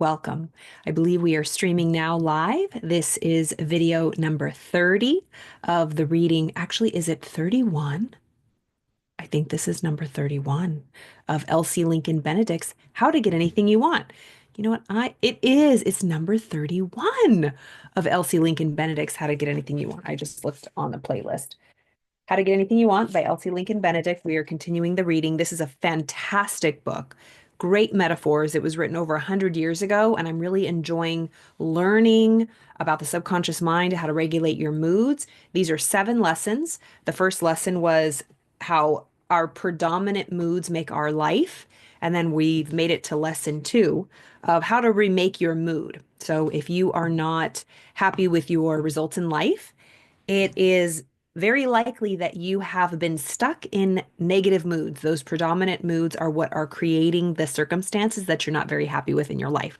Welcome. I believe we are streaming now live. This is video number 30 of the reading. Actually, is it 31? I think this is number 31 of Elsie Lincoln Benedict's How to Get Anything You Want. You know what? It is. It's number 31 of Elsie Lincoln Benedict's How to Get Anything You Want. I just looked on the playlist. How to Get Anything You Want by Elsie Lincoln Benedict. We are continuing the reading. This is a fantastic book. Great metaphors. It was written over 100 years ago, and I'm really enjoying learning about the subconscious mind, how to regulate your moods. These are 7 lessons. The first lesson was how our predominant moods make our life. And then we've made it to lesson 2 of how to remake your mood. So if you are not happy with your results in life, it is very likely that you have been stuck in negative moods. Those predominant moods are what are creating the circumstances that you're not very happy with in your life.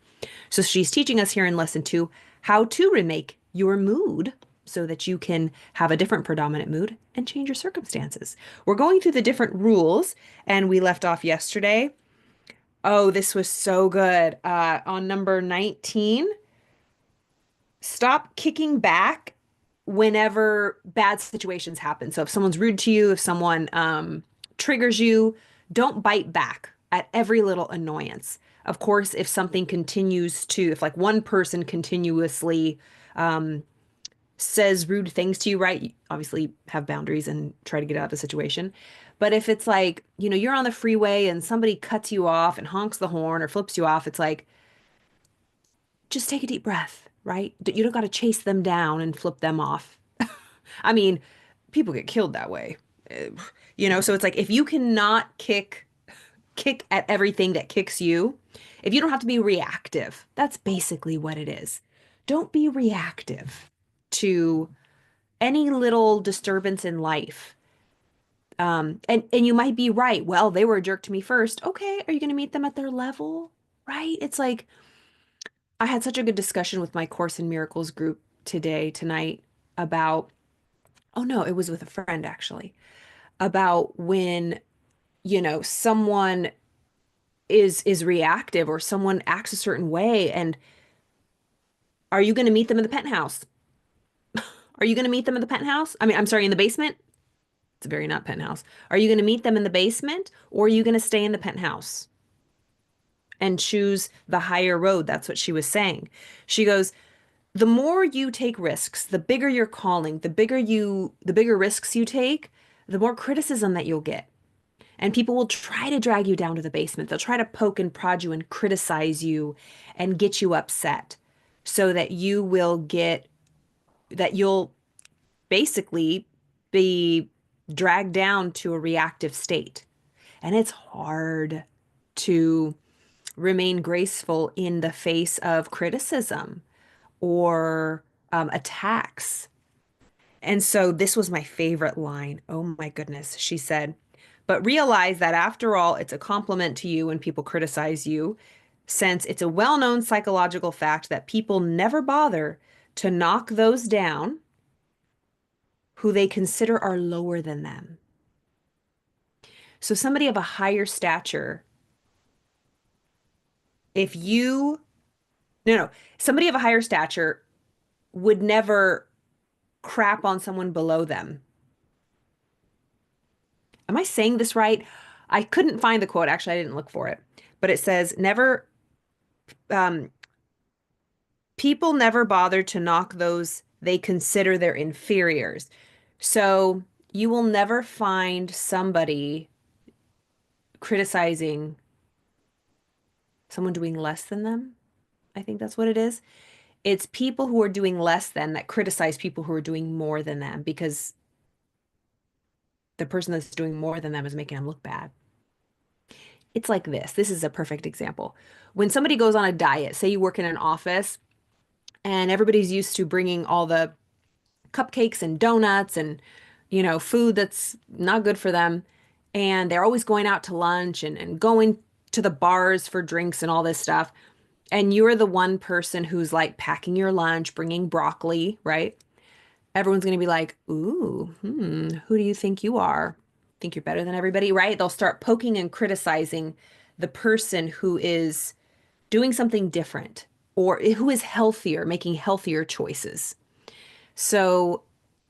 So she's teaching us here in lesson 2 how to remake your mood so that you can have a different predominant mood and change your circumstances. We're going through the different rules, and we left off yesterday. Oh, this was so good. On number 19, stop kicking back whenever bad situations happen. So if someone's rude to you, if someone triggers you, don't bite back at every little annoyance. Of course, if something continues to, if like one person continuously says rude things to you, right? You obviously have boundaries and try to get out of the situation. But if it's like, you're on the freeway and somebody cuts you off and honks the horn or flips you off, it's like, just take a deep breath, right? You don't got to chase them down and flip them off. I mean, people get killed that way. Uh, so it's like if you cannot kick at everything that kicks you, if you don't have to be reactive, that's basically what it is. Don't be reactive to any little disturbance in life. And you might be right. Well, they were a jerk to me first. Okay, are you going to meet them at their level? Right? It's like I had such a good discussion with my Course in Miracles group tonight about, oh no, it was with a friend actually, about when, someone is reactive or someone acts a certain way, and are you going to meet them in the penthouse? Are you going to meet them in the penthouse? I mean, I'm sorry, in the basement? It's a very not penthouse. Are you going to meet them in the basement, or are you going to stay in the penthouse and choose the higher road? That's what she was saying. She goes, the more you take risks, the bigger your calling, the bigger risks you take, the more criticism that you'll get. And people will try to drag you down to the basement. They'll try to poke and prod you and criticize you and get you upset so that you'll basically be dragged down to a reactive state. And it's hard to remain graceful in the face of criticism or attacks. And so this was my favorite line. Oh my goodness. She said, but realize that after all, it's a compliment to you when people criticize you, since it's a well-known psychological fact that people never bother to knock those down who they consider are lower than them. So somebody of a higher stature, if you, no, no, somebody of a higher stature would never crap on someone below them. Am I saying this right? I couldn't find the quote. Actually, I didn't look for it. But it says, um, people never bother to knock those they consider their inferiors. So you will never find somebody criticizing someone doing less than them. I think that's what it is. It's people who are doing less than that criticize people who are doing more than them because the person that's doing more than them is making them look bad. It's like this. This is a perfect example. When somebody goes on a diet, say you work in an office and everybody's used to bringing all the cupcakes and donuts and, food that's not good for them. And they're always going out to lunch and going to the bars for drinks and all this stuff. And you're the one person who's like packing your lunch, bringing broccoli, right? Everyone's going to be like, ooh, who do you think you are? Think you're better than everybody, right? They'll start poking and criticizing the person who is doing something different, or who is healthier, making healthier choices. So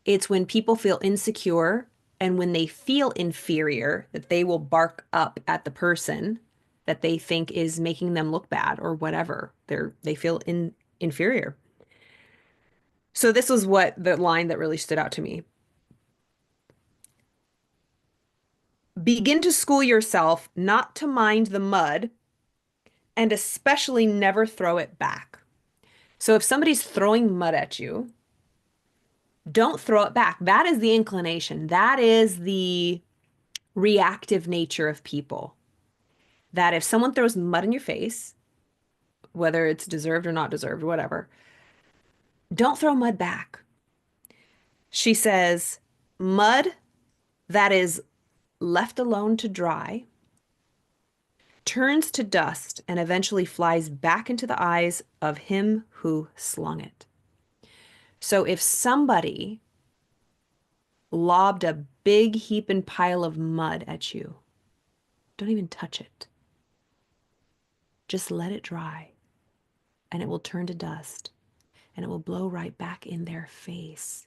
it's when people feel insecure and when they feel inferior that they will bark up at the person that they think is making them look bad or whatever. They feel inferior. So this was what the line that really stood out to me. Begin to school yourself not to mind the mud and especially never throw it back. So if somebody's throwing mud at you, don't throw it back. That is the inclination. That is the reactive nature of people. That if someone throws mud in your face, whether it's deserved or not deserved, whatever, don't throw mud back. She says, mud that is left alone to dry turns to dust and eventually flies back into the eyes of him who slung it. So if somebody lobbed a big heaping pile of mud at you, don't even touch it. Just let it dry and it will turn to dust and it will blow right back in their face.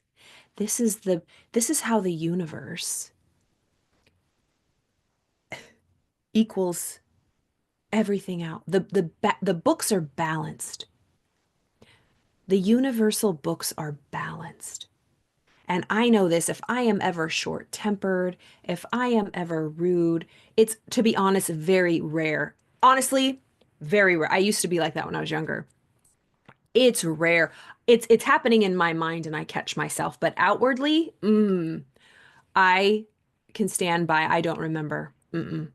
This is how the universe equals everything out. The books are balanced. The universal books are balanced. And I know this, if I am ever short-tempered, if I am ever rude, it's, to be honest, very rare. Honestly, very rare. I used to be like that when I was younger. It's rare. It's happening in my mind and I catch myself, but outwardly, I can stand by I don't remember. Mm-mm.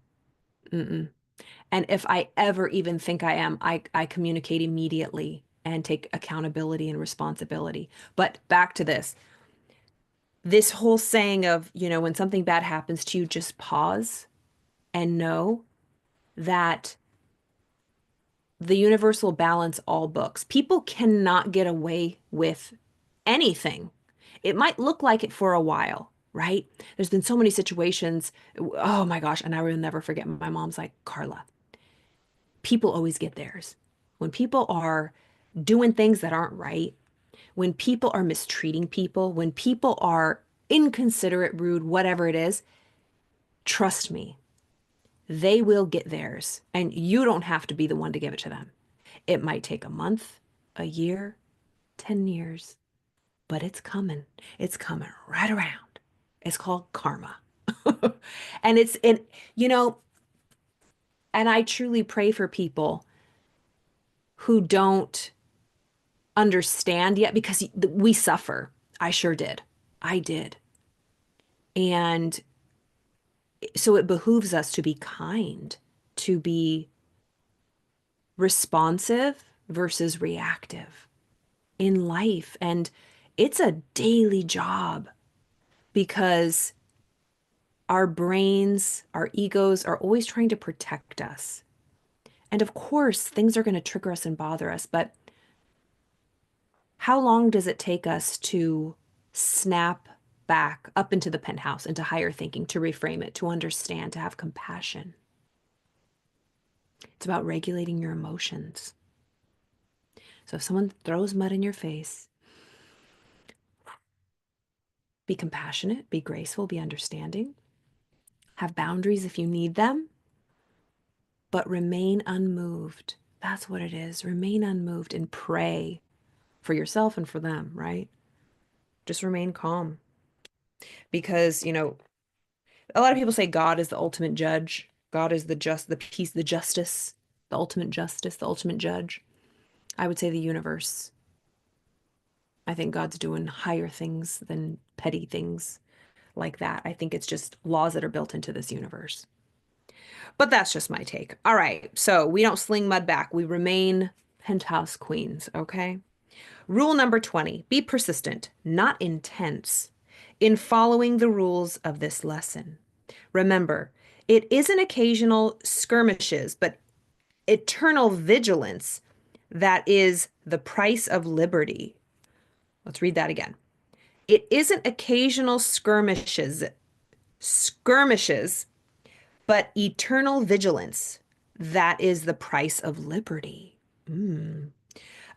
And if I ever even think I am, I communicate immediately and take accountability and responsibility. But back to this whole saying of, when something bad happens to you, just pause and know that the universe will balance all books. People cannot get away with anything. It might look like it for a while, right? There's been so many situations. Oh my gosh. And I will never forget. My mom's like, Carla, people always get theirs. When people are doing things that aren't right, when people are mistreating people, when people are inconsiderate, rude, whatever it is, trust me, they will get theirs. And you don't have to be the one to give it to them. It might take a month, a year, 10 years, but it's coming. It's coming right around. It's called karma. And you know, and I truly pray for people who don't understand yet because we suffer. I sure did. I did. And so it behooves us to be kind, to be responsive versus reactive in life. And it's a daily job because our brains, our egos are always trying to protect us. And of course, things are going to trigger us and bother us, but how long does it take us to snap back up into the penthouse, into higher thinking, to reframe it, to understand, to have compassion? It's about regulating your emotions. So if someone throws mud in your face, be compassionate, be graceful, be understanding, have boundaries if you need them, but remain unmoved. That's what it is. Remain unmoved and pray for yourself and for them, right? Just remain calm. Because, a lot of people say God is the ultimate judge. God is the peace, the justice, the ultimate judge. I would say the universe. I think God's doing higher things than petty things like that. I think it's just laws that are built into this universe. But that's just my take. All right. So we don't sling mud back. We remain penthouse queens. Okay. Rule number 20, be persistent, not intense, in following the rules of this lesson. Remember, it isn't occasional skirmishes, but eternal vigilance that is the price of liberty. Let's read that again. It isn't occasional skirmishes, but eternal vigilance That is the price of liberty. Mm.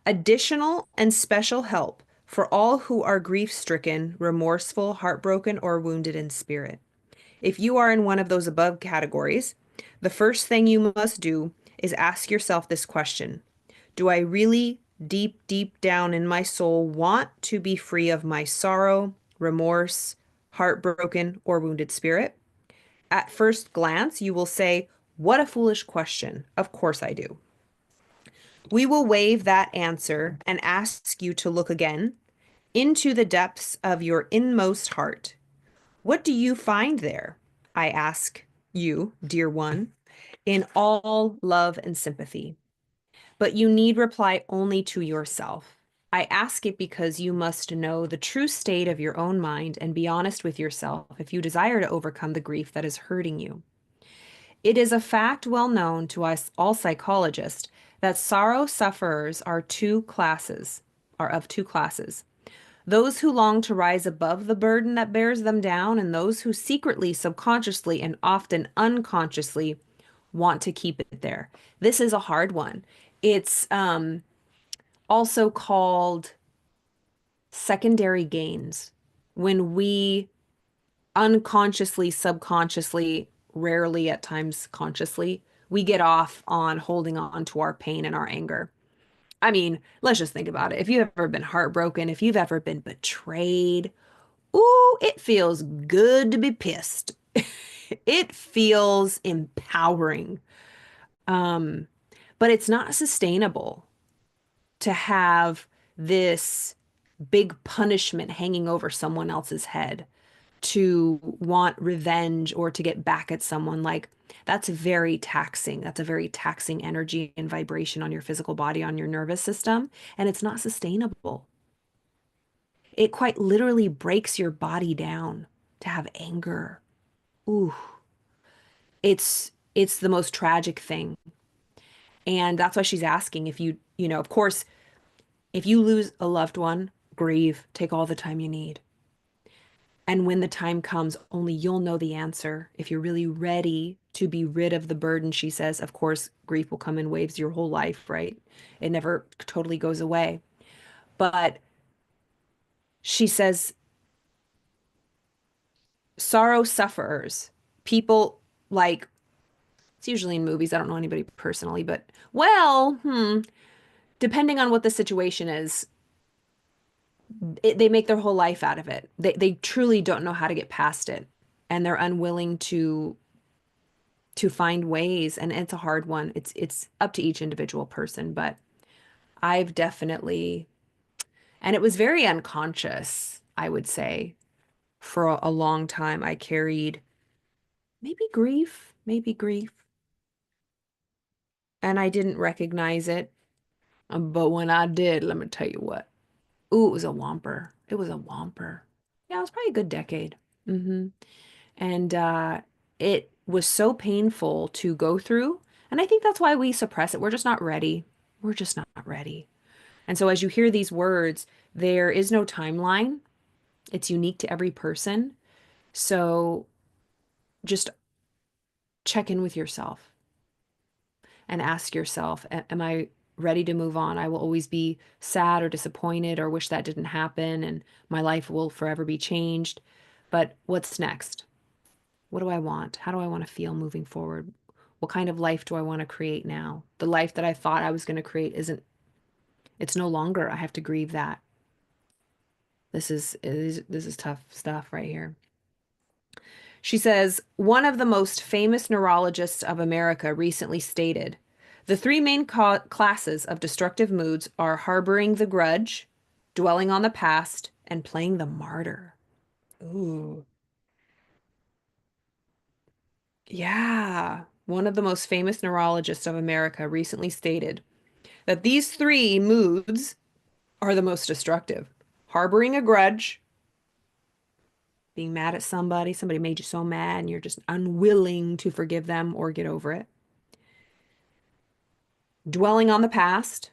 Additional and special help for all who are grief-stricken, remorseful, heartbroken, or wounded in spirit. If you are in one of those above categories, the first thing you must do is ask yourself this question. Do I really, deep, deep down in my soul, want to be free of my sorrow, remorse, heartbroken, or wounded spirit? At first glance, you will say, what a foolish question. Of course I do. We will waive that answer and ask you to look again into the depths of your inmost heart. What do you find there? I ask you, dear one, in all love and sympathy. But you need reply only to yourself. I ask it because you must know the true state of your own mind and be honest with yourself if you desire to overcome the grief that is hurting you. It is a fact well known to us all psychologists that sorrow sufferers are of two classes. Those who long to rise above the burden that bears them down, and those who secretly, subconsciously, and often unconsciously want to keep it there. This is a hard one. It's also called secondary gains. When we unconsciously, subconsciously, rarely at times consciously, we get off on holding on to our pain and our anger. I mean, let's just think about it. If you've ever been heartbroken, if you've ever been betrayed, ooh, it feels good to be pissed. It feels empowering. Um, but it's not sustainable to have this big punishment hanging over someone else's head, to want revenge or to get back at someone. Like, that's very taxing. That's a very taxing energy and vibration on your physical body, on your nervous system, and it's not sustainable. It quite literally breaks your body down to have anger. Ooh, it's the most tragic thing. And that's why she's asking if of course, if you lose a loved one, grieve, take all the time you need. And when the time comes, only you'll know the answer. If you're really ready to be rid of the burden, she says, of course, grief will come in waves your whole life, right? It never totally goes away. But she says, sorrow sufferers, people like, it's usually in movies. I don't know anybody personally, but well, depending on what the situation is, they make their whole life out of it. They truly don't know how to get past it, and they're unwilling to find ways. And it's a hard one. It's up to each individual person, but I've definitely, and it was very unconscious, I would say, for a long time. I carried maybe grief, and I didn't recognize it. But when I did, let me tell you what. Ooh, it was a whomper. It was a whomper. Yeah, it was probably a good decade. hmm And it was so painful to go through. And I think that's why we suppress it. We're just not ready. We're just not ready. And so as you hear these words, there is no timeline. It's unique to every person. So just check in with yourself and ask yourself, am I ready to move on? I will always be sad or disappointed or wish that didn't happen, and my life will forever be changed. But what's next? What do I want? How do I want to feel moving forward? What kind of life do I want to create now? The life that I thought I was going to create it's no longer. I have to grieve that. This is tough stuff right here. She says, one of the most famous neurologists of America recently stated, the three main classes of destructive moods are harboring the grudge, dwelling on the past, and playing the martyr. Ooh. Yeah. One of the most famous neurologists of America recently stated that these three moods are the most destructive. Harboring a grudge, being mad at somebody made you so mad and you're just unwilling to forgive them or get over it. Dwelling on the past,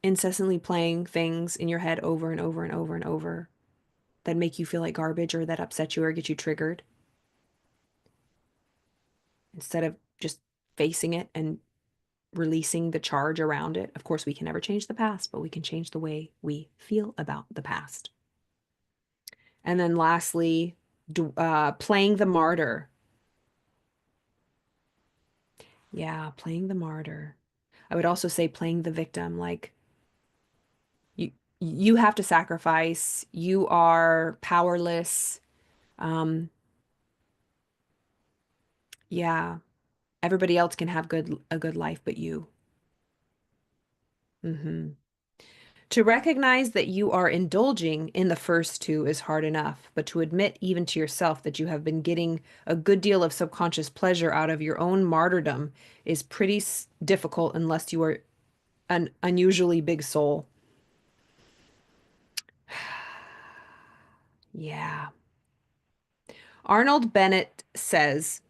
incessantly playing things in your head over and over and over and over that make you feel like garbage or that upset you or get you triggered. Instead of just facing it and releasing the charge around it. Of course, we can never change the past, but we can change the way we feel about the past. And then lastly, playing the martyr. Yeah, playing the martyr. I would also say playing the victim, like you you have to sacrifice, you are powerless. Um, yeah, everybody else can have a good life but you. hmm To recognize that you are indulging in the first two is hard enough, but to admit even to yourself that you have been getting a good deal of subconscious pleasure out of your own martyrdom is pretty difficult unless you are an unusually big soul. Yeah. Arnold Bennett says,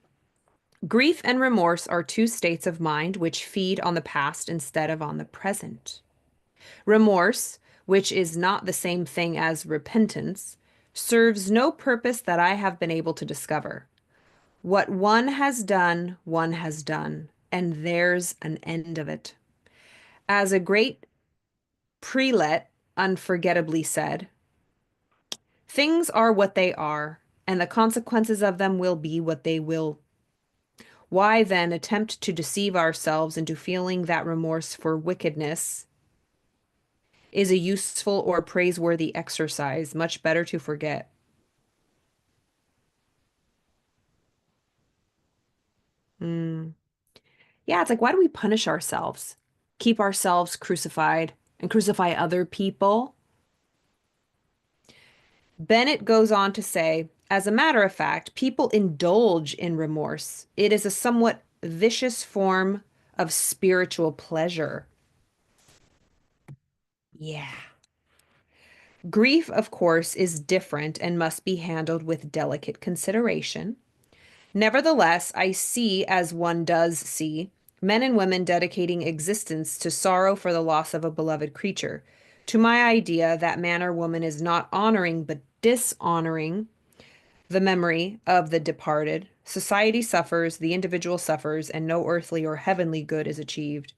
grief and remorse are two states of mind which feed on the past instead of on the present. Remorse, which is not the same thing as repentance, serves no purpose that I have been able to discover. What one has done, and there's an end of it. As a great prelate unforgettably said, things are what they are, and the consequences of them will be what they will. Why then attempt to deceive ourselves into feeling that remorse for wickedness is a useful or praiseworthy exercise? Much better to forget. Mm. Yeah, it's like, why do we punish ourselves? Keep ourselves crucified and crucify other people? Bennett goes on to say, as a matter of fact, people indulge in remorse. It is a somewhat vicious form of spiritual pleasure. Yeah. Grief, of course, is different and must be handled with delicate consideration. Nevertheless, I see, as one does see, men and women dedicating existence to sorrow for the loss of a beloved creature. To my idea, that man or woman is not honoring but dishonoring the memory of the departed. Society suffers, the individual suffers, and no earthly or heavenly good is achieved.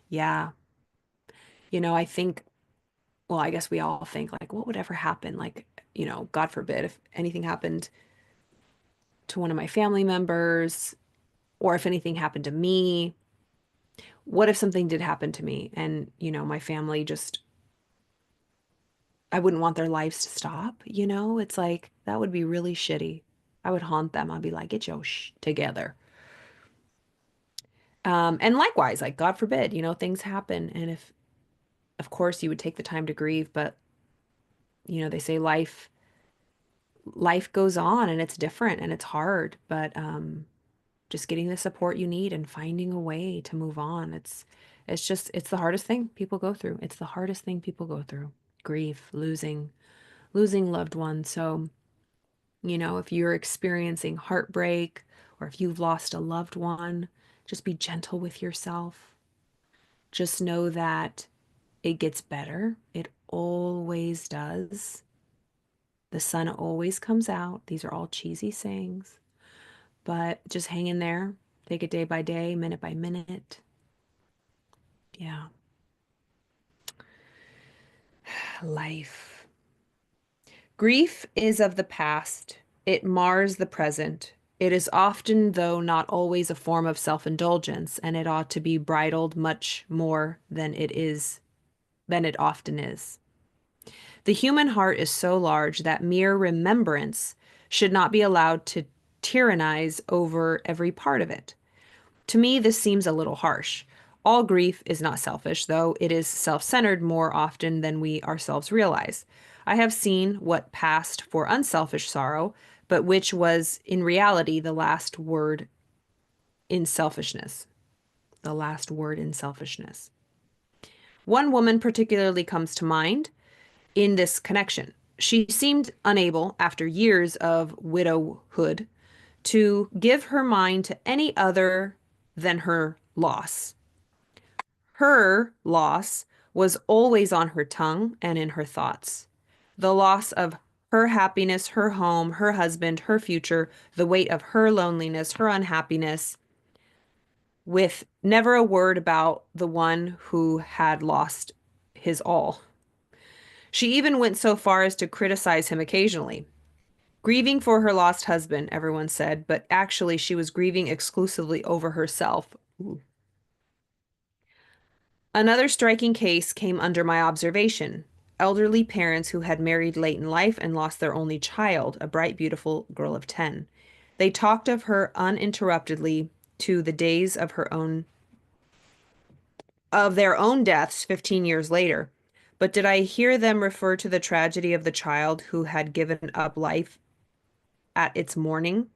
Yeah. I think, well, I guess we all think, like, what would ever happen? Like, God forbid if anything happened to one of my family members, or if anything happened to me. What if something did happen to me and, my family just, I wouldn't want their lives to stop, It's like, that would be really shitty. I would haunt them. I'd be like, get your together. And likewise, like, God forbid, things happen. And if, of course, you would take the time to grieve, but, they say life goes on and it's different and it's hard, but, just getting the support you need and finding a way to move on. It's the hardest thing people go through. It's the hardest thing people go through. Grief, losing loved ones. So, if you're experiencing heartbreak or if you've lost a loved one, just be gentle with yourself. Just know that it gets better. It always does. The sun always comes out. These are all cheesy sayings, but just hang in there. Take it day by day, minute by minute. Yeah. Life. Grief is of the past. It mars the present. It is often, though not always, a form of self-indulgence, and it ought to be bridled much more than it often is. The human heart is so large that mere remembrance should not be allowed to tyrannize over every part of it. To me, this seems a little harsh. All grief is not selfish, though it is self-centered more often than we ourselves realize. I have seen what passed for unselfish sorrow, but which was in reality the last word in selfishness. The last word in selfishness. One woman particularly comes to mind in this connection. She seemed unable, after years of widowhood, to give her mind to any other than her loss. Her loss was always on her tongue and in her thoughts. The loss of her happiness, her home, her husband, her future, the weight of her loneliness, her unhappiness. with never a word about the one who had lost his all. She even went so far as to criticize him occasionally. Grieving for her lost husband, everyone said, but actually she was grieving exclusively over herself. Ooh. Another striking case came under my observation. Elderly parents who had married late in life and lost their only child, a bright, beautiful girl of 10. They talked of her uninterruptedly to the days of their own deaths 15 years later. But did I hear them refer to the tragedy of the child who had given up life at its morning?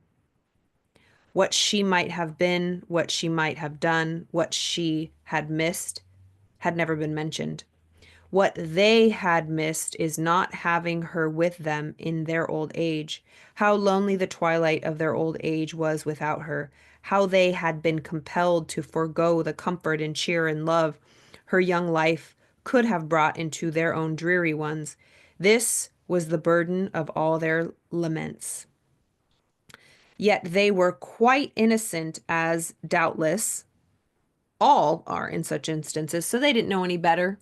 What she might have been, what she might have done, what she had missed had never been mentioned. What they had missed is not having her with them in their old age. How lonely the twilight of their old age was without her. How they had been compelled to forego the comfort and cheer and love her young life could have brought into their own dreary ones. This was the burden of all their laments. Yet they were quite innocent, as doubtless all are in such instances, so they didn't know any better.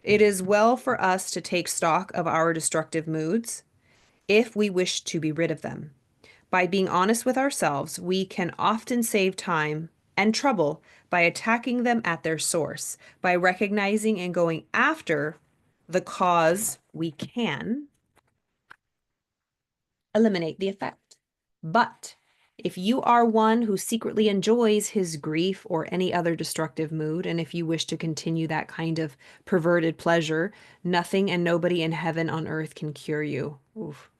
It is well for us to take stock of our destructive moods if we wish to be rid of them. By being honest with ourselves, we can often save time and trouble by attacking them at their source. By recognizing and going after the cause, we can eliminate the effect. But if you are one who secretly enjoys his grief or any other destructive mood, and if you wish to continue that kind of perverted pleasure, nothing and nobody in heaven on earth can cure you. Oof.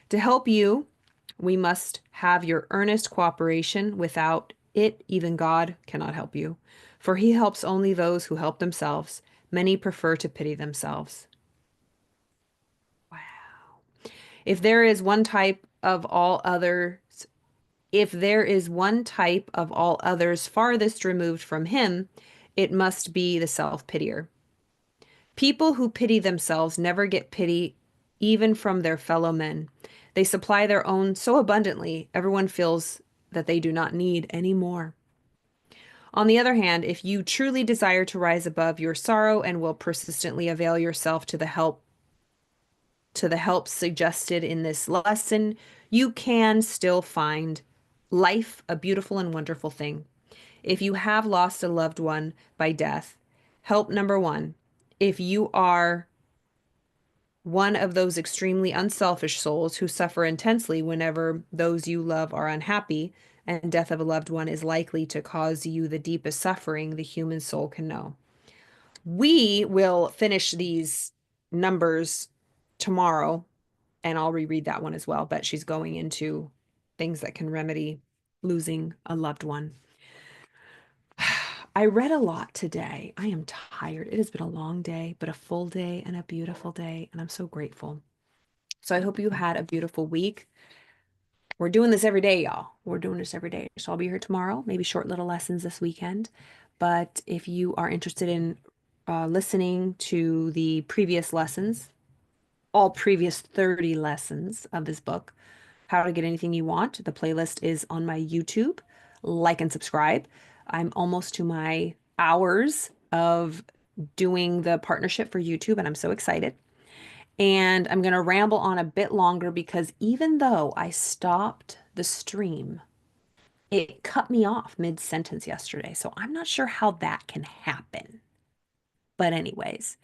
To help you, we must have your earnest cooperation. Without it, even God cannot help you, for he helps only those who help themselves. Many prefer to pity themselves. If there is one type of all others, if there is one type of all others farthest removed from him, it must be the self-pitier. People who pity themselves never get pity even from their fellow men. They supply their own so abundantly, everyone feels that they do not need any more. On the other hand, if you truly desire to rise above your sorrow and will persistently avail yourself to the help suggested in this lesson, you can still find life a beautiful and wonderful thing. If you have lost a loved one by death, help number one. If you are one of those extremely unselfish souls who suffer intensely whenever those you love are unhappy, and death of a loved one is likely to cause you the deepest suffering the human soul can know. We will finish these numbers tomorrow, and I'll reread that one as well. But she's going into things that can remedy losing a loved one. I read a lot today. I am tired. It has been a long day, but a full day and a beautiful day, and I'm so grateful. So I hope you had a beautiful week. We're doing this every day, y'all. We're doing this every day. So I'll be here tomorrow, maybe short little lessons this weekend. But if you are interested in listening to the previous lessons, all previous 30 lessons of this book, How to Get Anything You Want, the playlist is on my YouTube. Like and subscribe. I'm almost to my hours of doing the partnership for YouTube, and I'm so excited. And I'm going to ramble on a bit longer because even though I stopped the stream, it cut me off mid-sentence yesterday. So I'm not sure how that can happen. But anyways,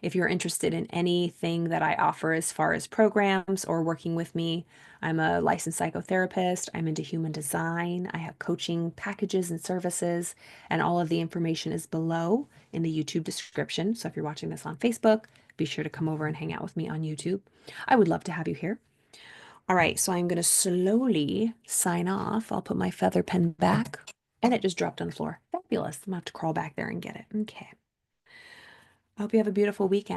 if you're interested in anything that I offer as far as programs or working with me, I'm a licensed psychotherapist. I'm into human design. I have coaching packages and services, and all of the information is below in the YouTube description. So if you're watching this on Facebook, be sure to come over and hang out with me on YouTube. I would love to have you here. All right, so I'm going to slowly sign off. I'll put my feather pen back, and it just dropped on the floor. Fabulous. I'm going to have to crawl back there and get it. Okay. I hope you have a beautiful weekend.